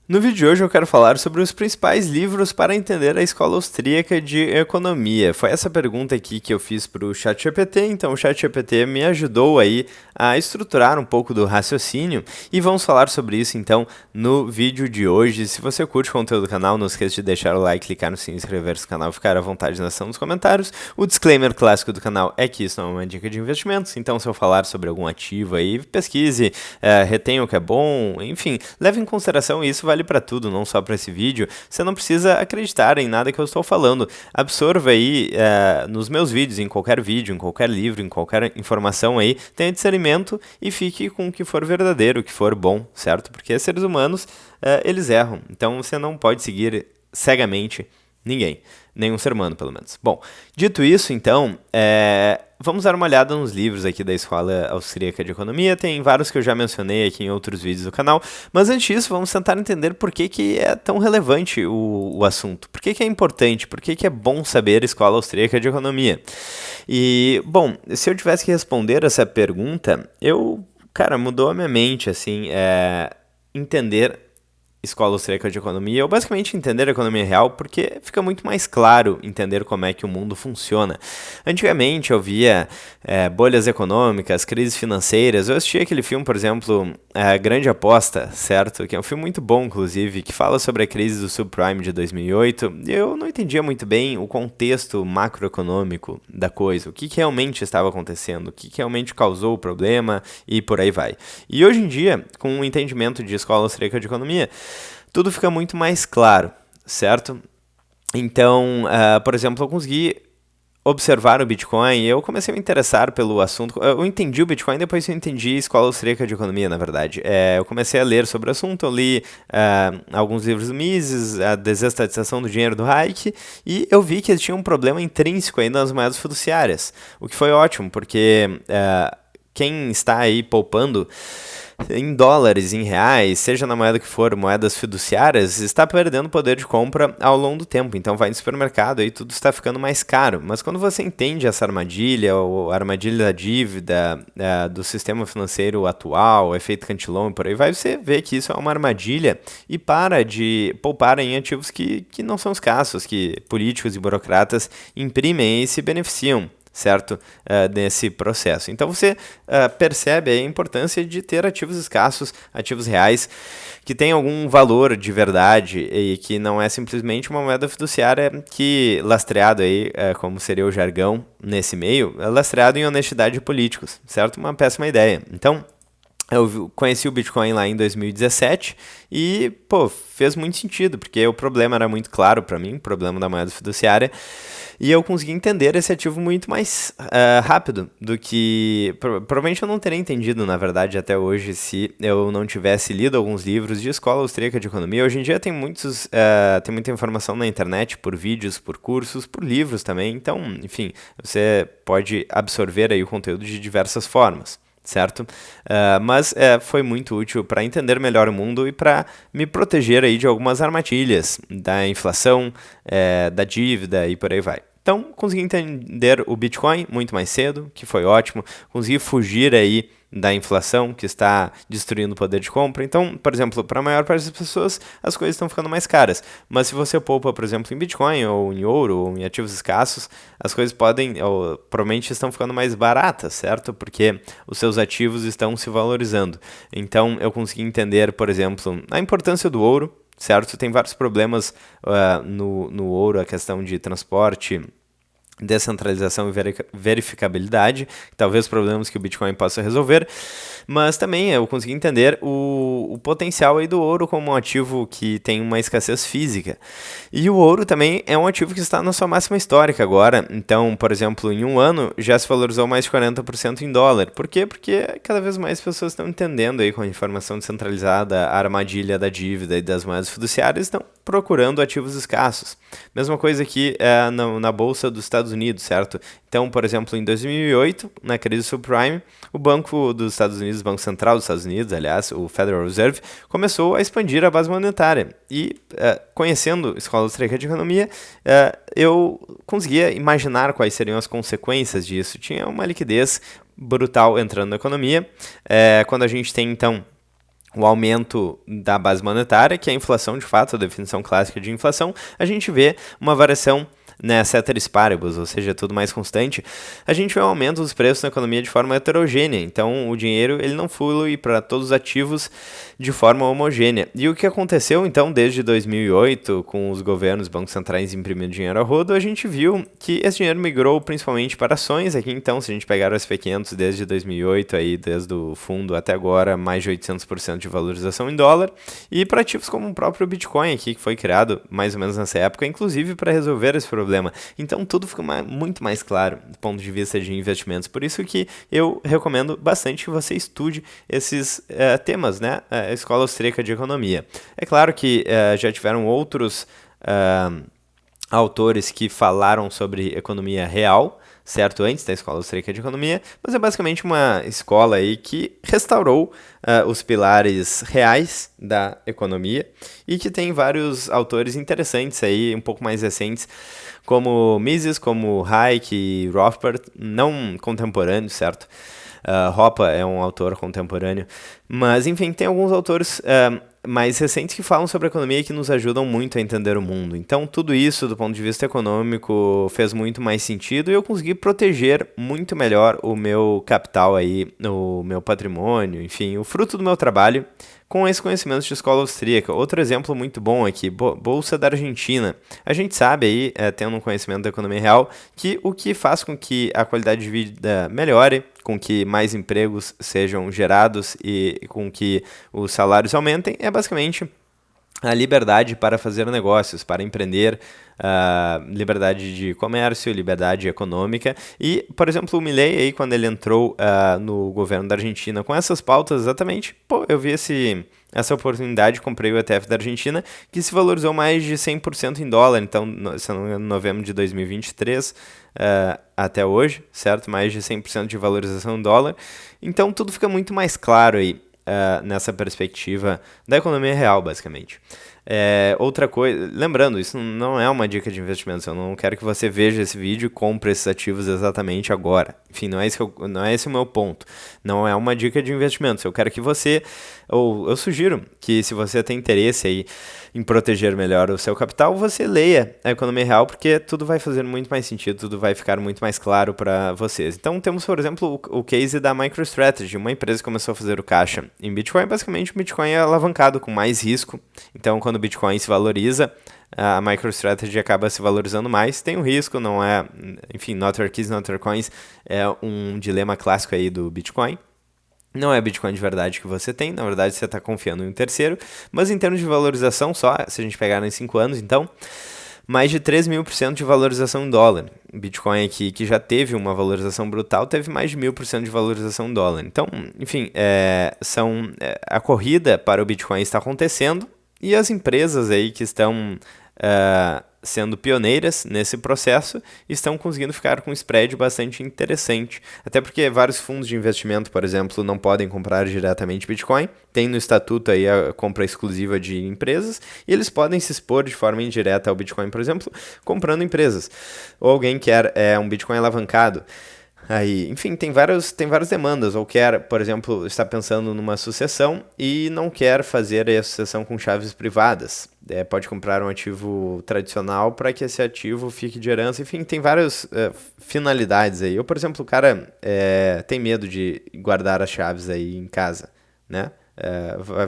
No vídeo de hoje eu quero falar sobre os principais livros para entender a escola austríaca de economia. Foi essa pergunta aqui que eu fiz para o ChatGPT, então o ChatGPT me ajudou aí a estruturar um pouco do raciocínio e vamos falar sobre isso então no vídeo de hoje. Se você curte o conteúdo do canal, não esqueça de deixar o like, clicar no sininho, inscrever-se no canal, ficar à vontade na seção dos comentários. O disclaimer clássico do canal é que isso não é uma dica de investimentos, então se eu falar sobre algum ativo aí, pesquise, retenha o que é bom, enfim, leve em consideração isso, vale para tudo, não só para esse vídeo. Você não precisa acreditar em nada que eu estou falando. Absorva aí nos meus vídeos, em qualquer vídeo, em qualquer livro, em qualquer informação aí, tenha discernimento e fique com o que for verdadeiro, o que for bom, certo? Porque seres humanos, eles erram. Então você não pode seguir cegamente ninguém. Nenhum ser humano, pelo menos. Bom, dito isso, então, vamos dar uma olhada nos livros aqui da Escola Austríaca de Economia. Tem vários que eu já mencionei aqui em outros vídeos do canal. Mas antes disso, vamos tentar entender por que é tão relevante o assunto. Por que é importante? Por que é bom saber a Escola Austríaca de Economia? E, bom, se eu tivesse que responder essa pergunta, mudou a minha mente, assim, entender Escola Austríaca de Economia, ou basicamente entender a economia real, porque fica muito mais claro entender como é que o mundo funciona. Antigamente eu via bolhas econômicas, crises financeiras, eu assisti aquele filme, por exemplo, Grande Aposta, certo? Que é um filme muito bom, inclusive, que fala sobre a crise do subprime de 2008, e eu não entendia muito bem o contexto macroeconômico da coisa, o que realmente estava acontecendo, o que realmente causou o problema, e por aí vai. E hoje em dia, com o entendimento de Escola Austríaca de Economia, tudo fica muito mais claro, certo? Então, por exemplo, eu consegui observar o Bitcoin e eu comecei a me interessar pelo assunto. Eu entendi o Bitcoin depois que eu entendi a Escola Austríaca de Economia, na verdade. Eu comecei a ler sobre o assunto, eu li alguns livros do Mises, a desestatização do dinheiro do Hayek, e eu vi que ele tinha um problema intrínseco aí nas moedas fiduciárias, o que foi ótimo, porque quem está aí poupando em dólares, em reais, seja na moeda que for, moedas fiduciárias, está perdendo poder de compra ao longo do tempo. Então vai no supermercado e tudo está ficando mais caro. Mas quando você entende essa armadilha, ou a armadilha da dívida, do sistema financeiro atual, o efeito Cantillon e por aí vai, você vê que isso é uma armadilha e para de poupar em ativos que não são escassos, que políticos e burocratas imprimem e se beneficiam, certo? Nesse processo. Então você percebe a importância de ter ativos escassos, ativos reais, que têm algum valor de verdade e que não é simplesmente uma moeda fiduciária que, lastreado aí, como seria o jargão nesse meio, é lastreado em honestidade de políticos, certo? Uma péssima ideia. Então, eu conheci o Bitcoin lá em 2017 e, fez muito sentido, porque o problema era muito claro para mim, o problema da moeda fiduciária, e eu consegui entender esse ativo muito mais rápido do que... Provavelmente eu não teria entendido, na verdade, até hoje, se eu não tivesse lido alguns livros de Escola Austríaca de Economia. Hoje em dia tem muita informação na internet, por vídeos, por cursos, por livros também, então, enfim, você pode absorver aí o conteúdo de diversas formas, certo? Mas foi muito útil para entender melhor o mundo e para me proteger aí de algumas armadilhas da inflação, da dívida e por aí vai. Então, consegui entender o Bitcoin muito mais cedo, que foi ótimo. Consegui fugir aí da inflação que está destruindo o poder de compra. Então, por exemplo, para a maior parte das pessoas, as coisas estão ficando mais caras. Mas se você poupa, por exemplo, em Bitcoin, ou em ouro, ou em ativos escassos, as coisas podem, ou provavelmente estão ficando mais baratas, certo? Porque os seus ativos estão se valorizando. Então, eu consegui entender, por exemplo, a importância do ouro, certo? Tem vários problemas no ouro, a questão de transporte, descentralização e verificabilidade, talvez problemas que o Bitcoin possa resolver, mas também eu consegui entender o potencial aí do ouro como um ativo que tem uma escassez física. E o ouro também é um ativo que está na sua máxima histórica agora. Então, por exemplo, em um ano já se valorizou mais de 40% em dólar. Por quê? Porque cada vez mais pessoas estão entendendo aí com a informação descentralizada a armadilha da dívida e das moedas fiduciárias, estão procurando ativos escassos. Mesma coisa aqui na Bolsa dos Estados Unidos, certo? Então, por exemplo, em 2008, na crise subprime, o Banco dos Estados Unidos, o Banco Central dos Estados Unidos, aliás, o Federal Reserve, começou a expandir a base monetária. E, conhecendo a Escola Austríaca de Economia, eu conseguia imaginar quais seriam as consequências disso. Tinha uma liquidez brutal entrando na economia. Quando a gente tem, então, o aumento da base monetária, que é a inflação de fato, a definição clássica de inflação, a gente vê uma variação, né, ceteris paribus, ou seja, tudo mais constante, a gente vê um aumento dos preços na economia de forma heterogênea. Então, o dinheiro ele não flui para todos os ativos de forma homogênea. E o que aconteceu, então, desde 2008, com os governos, bancos centrais imprimindo dinheiro a rodo, a gente viu que esse dinheiro migrou principalmente para ações. Aqui, então, se a gente pegar o SP500 desde 2008, aí, desde o fundo até agora, mais de 800% de valorização em dólar, e para ativos como o próprio Bitcoin aqui, que foi criado mais ou menos nessa época, inclusive para resolver esse problema. Então tudo fica muito mais claro do ponto de vista de investimentos. Por isso que eu recomendo bastante que você estude esses temas, né? A Escola Austríaca de Economia. É claro que já tiveram outros autores que falaram sobre economia real, certo? Antes da Escola Austríaca de Economia, mas é basicamente uma escola aí que restaurou os pilares reais da economia e que tem vários autores interessantes aí, um pouco mais recentes, como Mises, como Hayek e Rothbard, não contemporâneos, certo? Hoppe é um autor contemporâneo, mas enfim, tem alguns autores mais recentes que falam sobre economia e que nos ajudam muito a entender o mundo. Então, tudo isso, do ponto de vista econômico, fez muito mais sentido e eu consegui proteger muito melhor o meu capital aí, o meu patrimônio, enfim, o fruto do meu trabalho com esse conhecimento de escola austríaca. Outro exemplo muito bom aqui, Bolsa da Argentina. A gente sabe aí, tendo um conhecimento da economia real, que o que faz com que a qualidade de vida melhore, com que mais empregos sejam gerados e com que os salários aumentem, é basicamente a liberdade para fazer negócios, para empreender, liberdade de comércio, liberdade econômica. E, por exemplo, o Milei, aí, quando ele entrou no governo da Argentina com essas pautas exatamente, eu vi essa oportunidade, comprei o ETF da Argentina, que se valorizou mais de 100% em dólar. Então, se não me engano, em novembro de 2023, até hoje, certo? Mais de 100% de valorização em dólar. Então, tudo fica muito mais claro aí. Nessa perspectiva da economia real, basicamente. Outra coisa, lembrando, isso não é uma dica de investimentos, eu não quero que você veja esse vídeo e compre esses ativos exatamente agora. Enfim, não é esse o meu ponto. Não é uma dica de investimentos. Eu quero que você, ou eu sugiro que se você tem interesse aí em proteger melhor o seu capital, você leia a economia real, porque tudo vai fazer muito mais sentido, tudo vai ficar muito mais claro para vocês. Então temos, por exemplo, o case da MicroStrategy, uma empresa que começou a fazer o caixa em Bitcoin. Basicamente, o Bitcoin é alavancado com mais risco. Então, quando o Bitcoin se valoriza, a MicroStrategy acaba se valorizando mais. Tem um risco, não é... Enfim, not your keys, not your coins é um dilema clássico aí do Bitcoin. Não é Bitcoin de verdade que você tem, na verdade você está confiando em um terceiro, mas em termos de valorização só, se a gente pegar em 5 anos, então, mais de 3.000% de valorização em dólar. Bitcoin aqui, que já teve uma valorização brutal, teve mais de 1.000% de valorização em dólar. Então, enfim, a corrida para o Bitcoin está acontecendo e as empresas aí que estão sendo pioneiras nesse processo estão conseguindo ficar com um spread bastante interessante. Até porque vários fundos de investimento, por exemplo, não podem comprar diretamente Bitcoin. Tem no estatuto aí a compra exclusiva de empresas e eles podem se expor de forma indireta ao Bitcoin, por exemplo, comprando empresas. Ou alguém quer um Bitcoin alavancado. Aí, enfim, tem várias demandas, ou quer, por exemplo, está pensando numa sucessão e não quer fazer a sucessão com chaves privadas. Pode comprar um ativo tradicional para que esse ativo fique de herança. Enfim, tem várias finalidades aí. Ou, por exemplo, o cara tem medo de guardar as chaves aí em casa, né?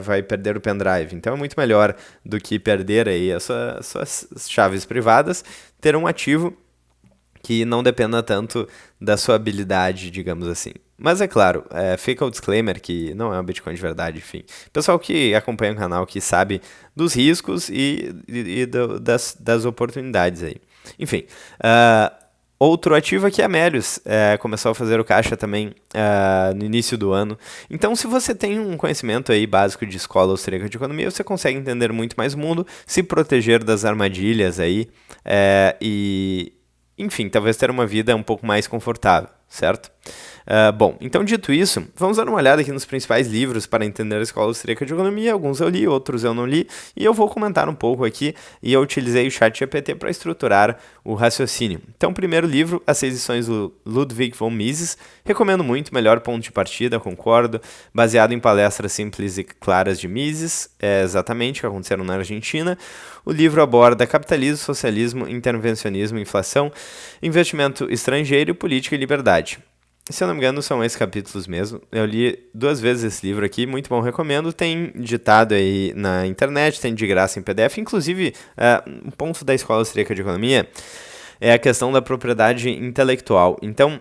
Vai perder o pendrive. Então é muito melhor do que perder aí as suas chaves privadas, ter um ativo que não dependa tanto da sua habilidade, digamos assim. Mas é claro, fica o disclaimer que não é um Bitcoin de verdade, enfim. Pessoal que acompanha o canal, que sabe dos riscos e das oportunidades aí. Enfim, outro ativo aqui é a Melius, começou a fazer o caixa também no início do ano. Então, se você tem um conhecimento aí básico de escola austríaca de economia, você consegue entender muito mais o mundo, se proteger das armadilhas aí enfim, talvez ter uma vida um pouco mais confortável, certo? Bom, então dito isso, vamos dar uma olhada aqui nos principais livros para entender a Escola Austríaca de Economia. Alguns eu li, outros eu não li, e eu vou comentar um pouco aqui, e eu utilizei o ChatGPT para estruturar o raciocínio. Então, primeiro livro, As 6 Lições do Ludwig von Mises. Recomendo muito, melhor ponto de partida, concordo. Baseado em palestras simples e claras de Mises, exatamente, que aconteceram na Argentina. O livro aborda capitalismo, socialismo, intervencionismo, inflação, investimento estrangeiro, política e liberdade. Se eu não me engano, são esses capítulos mesmo. Eu li 2 vezes esse livro aqui, muito bom, recomendo. Tem ditado aí na internet, tem de graça em PDF. Inclusive, um ponto da Escola Austríaca de Economia é a questão da propriedade intelectual. Então,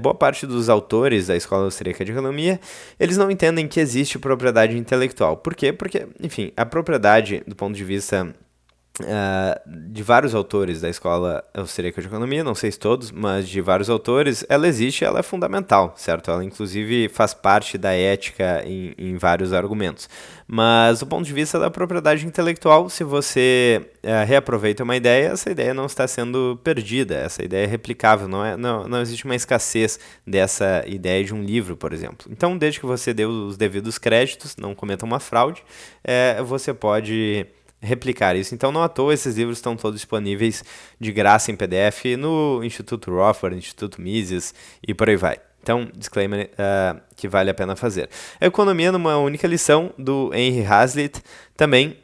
boa parte dos autores da Escola Austríaca de Economia, eles não entendem que existe propriedade intelectual. Por quê? Porque, enfim, a propriedade, do ponto de vista de vários autores da Escola Austríaca de Economia, não sei se todos, mas de vários autores, ela existe, ela é fundamental, certo? Ela, inclusive, faz parte da ética em vários argumentos. Mas, do ponto de vista da propriedade intelectual, se você reaproveita uma ideia, essa ideia não está sendo perdida, essa ideia é replicável, não existe uma escassez dessa ideia de um livro, por exemplo. Então, desde que você dê os devidos créditos, não cometa uma fraude, você pode replicar isso. Então, não à toa, esses livros estão todos disponíveis de graça em PDF no Instituto Rothbard, Instituto Mises e por aí vai. Então, disclaimer que vale a pena fazer. A Economia numa Única Lição, do Henry Hazlitt, também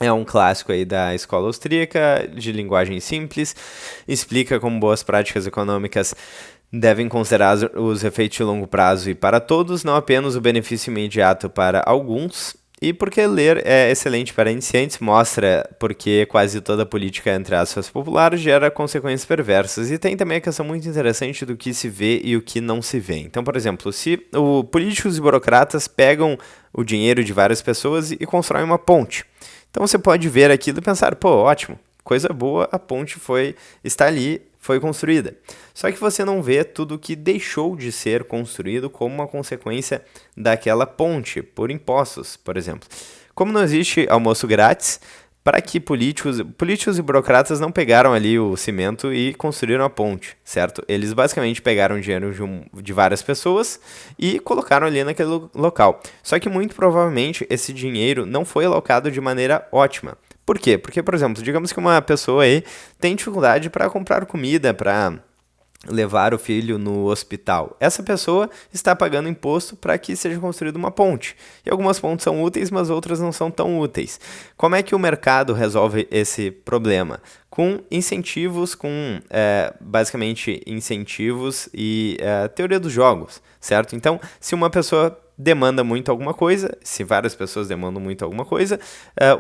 é um clássico aí da escola austríaca, de linguagem simples, explica como boas práticas econômicas devem considerar os efeitos de longo prazo e para todos, não apenas o benefício imediato para alguns. E porque ler é excelente para iniciantes, mostra porque quase toda política, entre aspas, popular gera consequências perversas. E tem também a questão muito interessante do que se vê e o que não se vê. Então, por exemplo, se políticos e burocratas pegam o dinheiro de várias pessoas e constroem uma ponte. Então você pode ver aquilo e pensar, pô, ótimo, coisa boa, a ponte está ali, foi construída. Só que você não vê tudo que deixou de ser construído como uma consequência daquela ponte, por impostos, por exemplo. Como não existe almoço grátis, para que políticos e burocratas não pegaram ali o cimento e construíram a ponte, certo? Eles basicamente pegaram dinheiro de várias pessoas e colocaram ali naquele local. Só que muito provavelmente esse dinheiro não foi alocado de maneira ótima. Por quê? Porque, por exemplo, digamos que uma pessoa aí tem dificuldade para comprar comida, para levar o filho no hospital. Essa pessoa está pagando imposto para que seja construída uma ponte. E algumas pontes são úteis, mas outras não são tão úteis. Como é que o mercado resolve esse problema? Com incentivos, basicamente incentivos e teoria dos jogos, certo? Então, se uma pessoa demanda muito alguma coisa, se várias pessoas demandam muito alguma coisa,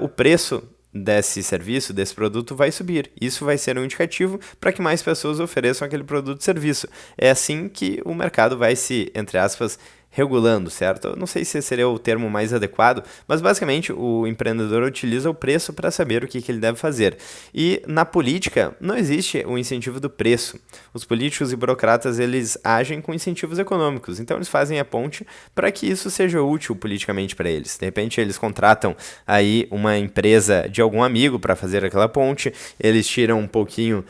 o preço desse serviço, desse produto vai subir. Isso vai ser um indicativo para que mais pessoas ofereçam aquele produto e serviço. É assim que o mercado vai se, entre aspas, regulando, certo? Eu não sei se seria o termo mais adequado, mas basicamente o empreendedor utiliza o preço para saber o que ele deve fazer. E na política não existe o incentivo do preço. Os políticos e burocratas, eles agem com incentivos econômicos, então eles fazem a ponte para que isso seja útil politicamente para eles. De repente eles contratam aí uma empresa de algum amigo para fazer aquela ponte, eles tiram um pouquinho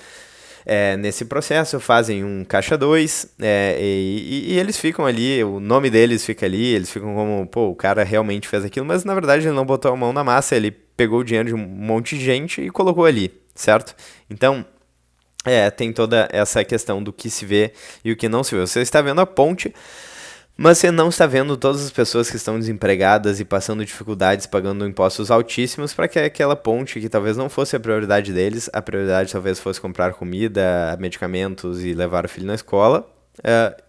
nesse processo, fazem um caixa 2 e eles ficam ali, o nome deles fica ali, eles ficam como, pô, o cara realmente fez aquilo, mas na verdade ele não botou a mão na massa, ele pegou o dinheiro de um monte de gente e colocou ali, certo? Então, tem toda essa questão do que se vê e o que não se vê. Você está vendo a ponte, mas você não está vendo todas as pessoas que estão desempregadas e passando dificuldades, pagando impostos altíssimos para que aquela ponte, que talvez não fosse a prioridade deles, a prioridade talvez fosse comprar comida, medicamentos e levar o filho na escola,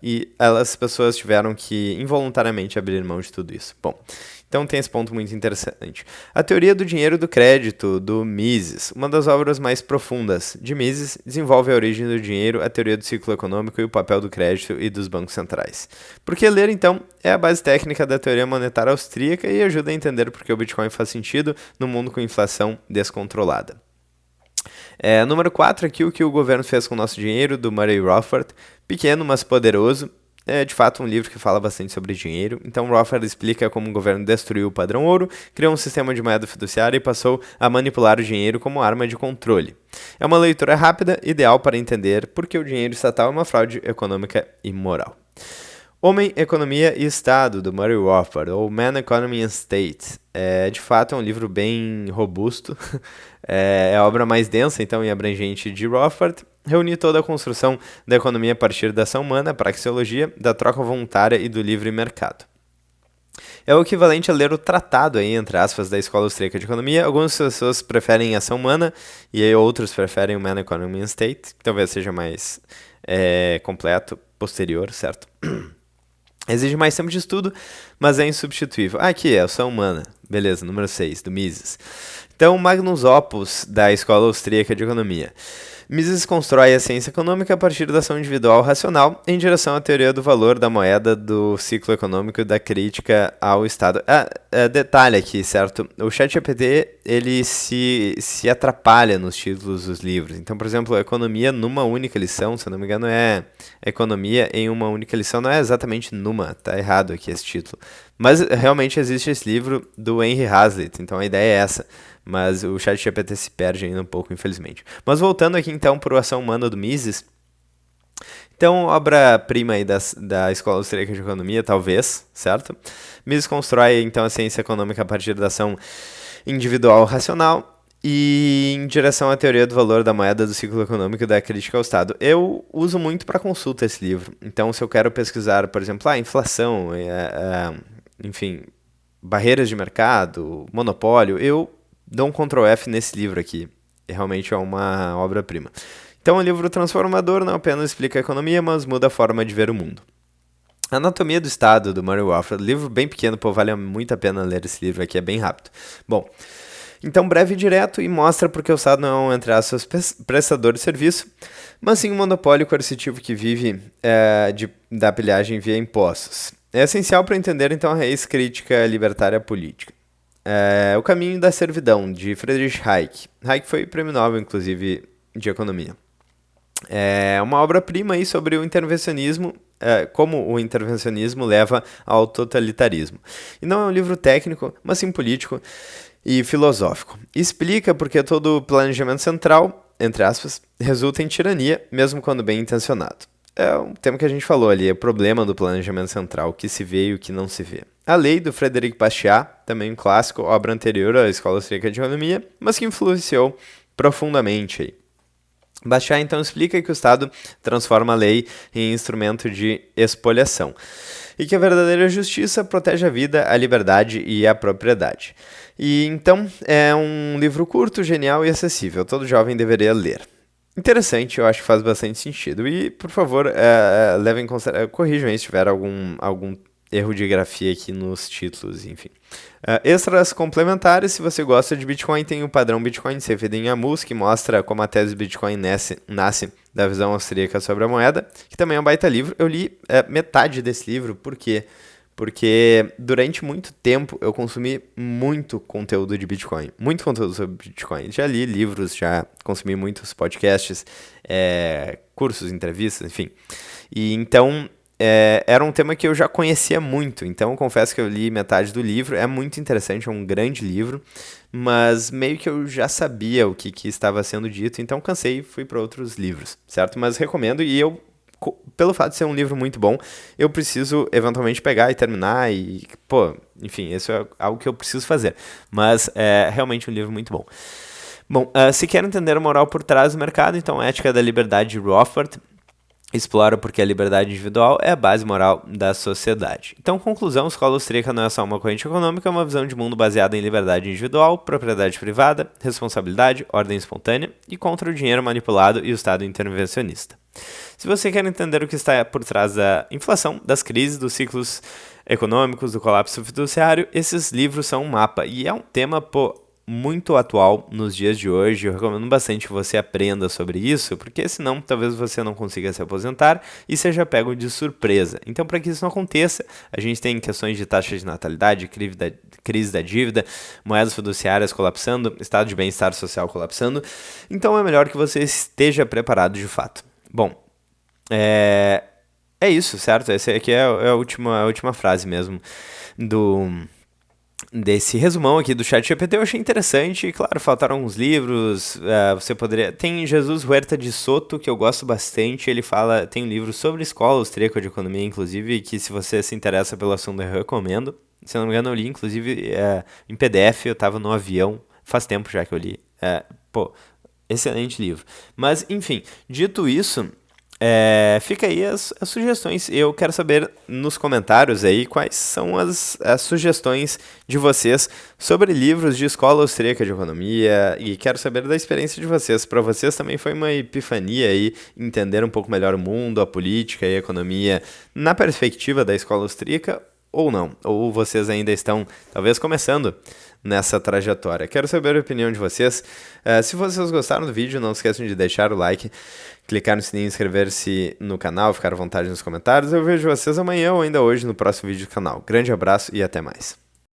e as pessoas tiveram que involuntariamente abrir mão de tudo isso. Bom, então tem esse ponto muito interessante. A teoria do dinheiro do crédito, do Mises, uma das obras mais profundas de Mises, desenvolve a origem do dinheiro, a teoria do ciclo econômico e o papel do crédito e dos bancos centrais. Porque ler, então, é a base técnica da teoria monetária austríaca e ajuda a entender por que o Bitcoin faz sentido no mundo com inflação descontrolada. Número 4 aqui, o que o governo fez com o nosso dinheiro, do Murray Rothbard, pequeno mas poderoso. é de fato um livro que fala bastante sobre dinheiro. Então Rothbard explica como o governo destruiu o padrão ouro, criou um sistema de moeda fiduciária e passou a manipular o dinheiro como arma de controle. É uma leitura rápida, ideal para entender por que o dinheiro estatal é uma fraude econômica e moral. Homem, Economia e Estado, do Murray Rothbard, ou Man, Economy and State. De fato, é um livro bem robusto. É a obra mais densa, então, e abrangente de Rothbard. Reúne toda a construção da economia a partir da ação humana, praxeologia, da troca voluntária e do livre mercado. É o equivalente a ler o tratado, aí, entre aspas, da Escola Austríaca de Economia. Algumas pessoas preferem ação humana e aí outros preferem o Man, Economy and State, que talvez seja mais completo, posterior, certo? Exige mais tempo de estudo, mas é insubstituível. Aqui é ação humana. Beleza, número 6, do Mises. Então, Magnus Opus, da Escola Austríaca de Economia. Mises constrói a ciência econômica a partir da ação individual racional em direção à teoria do valor da moeda, do ciclo econômico e da crítica ao Estado. Detalhe aqui, certo? O ChatGPT, ele se atrapalha nos títulos dos livros. Então, por exemplo, a economia numa única lição, se eu não me engano, é economia em uma única lição. Não é exatamente numa, tá errado aqui esse título. Mas realmente existe esse livro do Henry Hazlitt, então a ideia é essa. Mas o ChatGPT se perde ainda um pouco, infelizmente. Mas voltando aqui então para o Ação Humana do Mises. Então, obra-prima aí da Escola Austríaca de Economia, talvez, certo? Mises constrói então a ciência econômica a partir da ação individual racional e em direção à teoria do valor da moeda, do ciclo econômico e da crítica ao Estado. Eu uso muito para consulta esse livro. Então, se eu quero pesquisar, por exemplo, inflação, enfim, barreiras de mercado, monopólio, eu dou um Ctrl F nesse livro aqui. Realmente é uma obra-prima. Então, é um livro transformador, não apenas explica a economia, mas muda a forma de ver o mundo. Anatomia do Estado, do Murray Rothbard. Livro bem pequeno, vale muito a pena ler esse livro aqui, é bem rápido. Bom, então breve e direto e mostra porque o Estado não é um, entre aspas, prestador de serviço, mas sim um monopólio coercitivo que vive da pilhagem via impostos. É essencial para entender, então, a raiz crítica libertária política. O Caminho da Servidão, de Friedrich Hayek. Hayek foi prêmio Nobel, inclusive, de Economia. É uma obra-prima aí sobre o intervencionismo, como o intervencionismo leva ao totalitarismo. E não é um livro técnico, mas sim político e filosófico. Explica porque todo planejamento central, entre aspas, resulta em tirania, mesmo quando bem intencionado. É um tema que a gente falou ali, é o problema do planejamento central, o que se vê e o que não se vê. A Lei, do Frederic Bastiat, também um clássico, obra anterior à Escola Austríaca de Economia, mas que influenciou profundamente aí. Bastiat, então, explica que o Estado transforma a lei em instrumento de expoliação e que a verdadeira justiça protege a vida, a liberdade e a propriedade. E, então, é um livro curto, genial e acessível. Todo jovem deveria ler. Interessante, eu acho que faz bastante sentido. E, por favor, levem em consideração, corrijam aí se tiver algum erro de grafia aqui nos títulos, enfim. Extras complementares, se você gosta de Bitcoin, tem o padrão Bitcoin servido em Amus, que mostra como a tese do Bitcoin nasce da visão austríaca sobre a moeda, que também é um baita livro. Eu li metade desse livro, por quê? Porque durante muito tempo eu consumi muito conteúdo de Bitcoin, muito conteúdo sobre Bitcoin. Já li livros, já consumi muitos podcasts, cursos, entrevistas, enfim. E então era um tema que eu já conhecia muito, então eu confesso que eu li metade do livro. É muito interessante, é um grande livro, mas meio que eu já sabia o que estava sendo dito, então cansei e fui para outros livros, certo? Mas recomendo, e eu, pelo fato de ser um livro muito bom, eu preciso eventualmente pegar e terminar e, enfim, isso é algo que eu preciso fazer. Mas é realmente um livro muito bom. Bom, se quer entender a moral por trás do mercado, então Ética da Liberdade de Rothbard explora porque a liberdade individual é a base moral da sociedade. Então, conclusão, a escola austríaca não é só uma corrente econômica, é uma visão de mundo baseada em liberdade individual, propriedade privada, responsabilidade, ordem espontânea e contra o dinheiro manipulado e o Estado intervencionista. Se você quer entender o que está por trás da inflação, das crises, dos ciclos econômicos, do colapso fiduciário, esses livros são um mapa. E é um tema, muito atual nos dias de hoje. Eu recomendo bastante que você aprenda sobre isso, porque senão talvez você não consiga se aposentar e seja pego de surpresa. Então, para que isso não aconteça, a gente tem questões de taxa de natalidade, crise da dívida, moedas fiduciárias colapsando, estado de bem-estar social colapsando. Então, é melhor que você esteja preparado de fato. Bom, É isso, certo? Essa aqui é a última frase mesmo do desse resumão aqui do ChatGPT. Eu achei interessante. Claro, faltaram alguns livros. Você poderia. Tem Jesus Huerta de Soto, que eu gosto bastante. Ele fala. Tem um livro sobre escola austríaca de economia, inclusive, que se você se interessa pelo assunto, eu recomendo. Se eu não me engano, eu li, inclusive, em PDF. Eu tava no avião. Faz tempo já que eu li. Pô, excelente livro. Mas, enfim, dito isso. Fica aí as sugestões. Eu quero saber nos comentários aí quais são as sugestões de vocês sobre livros de escola austríaca de economia e quero saber da experiência de vocês. Para vocês também foi uma epifania aí entender um pouco melhor o mundo, a política e a economia na perspectiva da escola austríaca ou não? Ou vocês ainda estão talvez começando nessa trajetória? Quero saber a opinião de vocês. Se vocês gostaram do vídeo, não esqueçam de deixar o like, clicar no sininho, inscrever-se no canal, ficar à vontade nos comentários. Eu vejo vocês amanhã ou ainda hoje no próximo vídeo do canal. Grande abraço e até mais.